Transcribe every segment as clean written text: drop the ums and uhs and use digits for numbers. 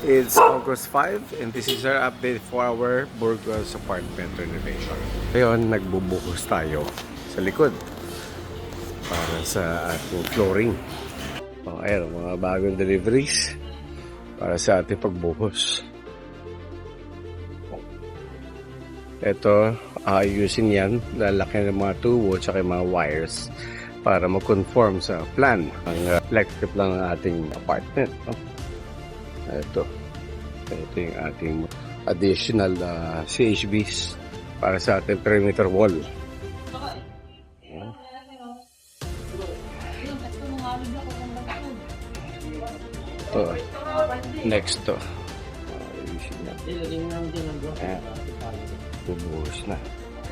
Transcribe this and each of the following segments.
It's August 5 and this is our update for our Burgos apartment renovation. Ngayon, nagbubuhos tayo sa likod para sa ating flooring. Ayan, mga bagong deliveries para sa ating pagbuhos. Ito, ayusin yan. Lalaki ng mga tubo at mga wires para mag-conform sa plan ang electric plan ng ating apartment. Ito yung ating additional CHVs para sa ating perimeter wall. Ito, next to. Bubuhos na.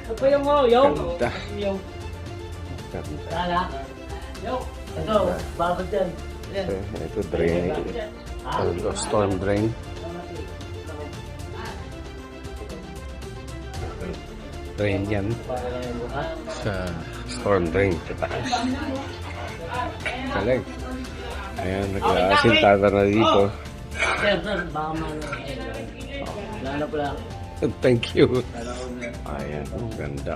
Ganda. Ganda. Ito drain. Ito storm drain. Drain yan sa storm drain sa taas. Kalag. Ayan, nag-asintada na dito. Thank you. Ayan, ganda.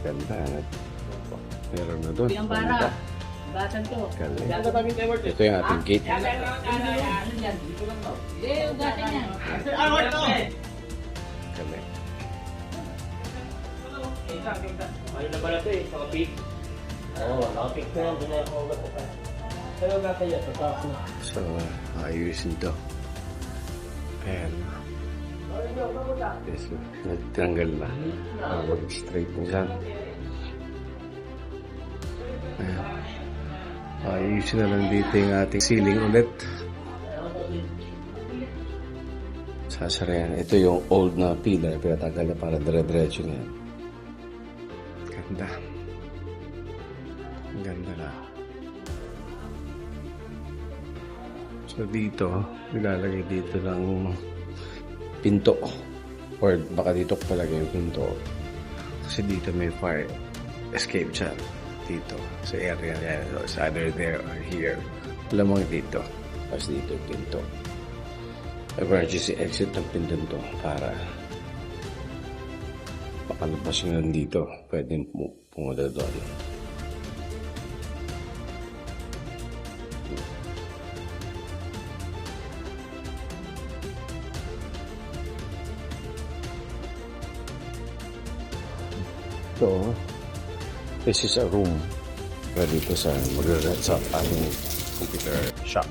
Ganda. Meron na doon. Ganda. Ito yung ating gate. So, ayusin to. Ayan. Yes, nagtanggal na. Straight mo dyan. Ayan. Ayusin na lang dito yung ating ceiling ulit. Sasarayan. Ito yung old na pillar. Pinatagal na para dire-diretso na yan. Ganda. Ganda na. So dito, nilalagay dito lang pinto. Or baka dito ko palagay yung pinto. Kasi dito may fire escape dyan. Dito sa area yan. So it's either there or here. Alam mo dito. Tapos dito yung pinto. Emergency exit ng pinto to para makalabas nyo dito. Pwede pumunta doon. So, this is a room ready to sa mag-rent sa ating computer shop.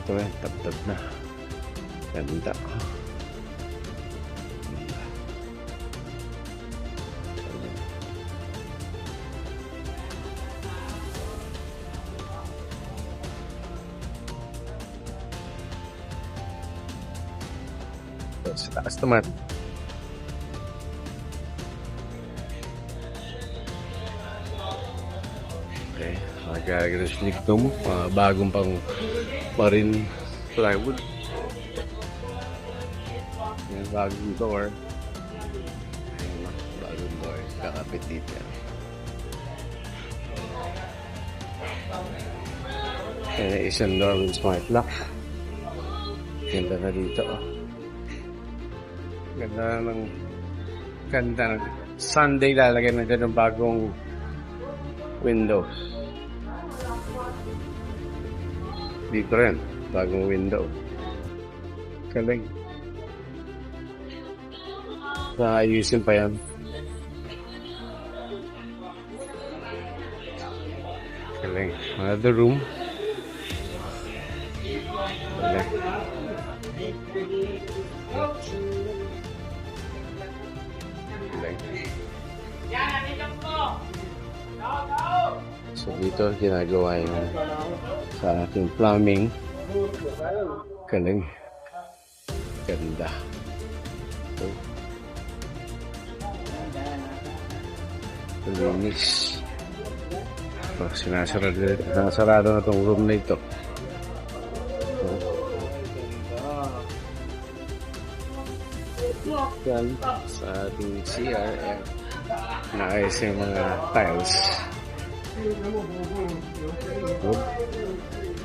Ito yan, tab-tab na. Ganda. Sa taas naman. Okay, magagalas lignom, bagong pang marine plywood. Yan, bagong door. Ayan, bagong door, kakapit dito yan. Ayan, isang door with smart lock. Ganda na dito. Ganda ng Sunday lalagyan na dyan ng bagong windows. Dito rin, bagong window. Galing. Ayusin pa yan. Galing. Another room. Galing. So dito ginagawa yung sa ating plumbing. Galing. Ganda. Linis. So, sinasarado na itong room na ito. Yan sa ating CRM. Naayos yung mga tiles.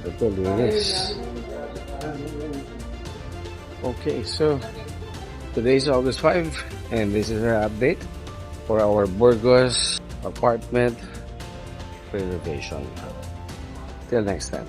Ito, linis. Okay, so today is August 5 and this is our update for our Burgos apartment renovation. Till next time.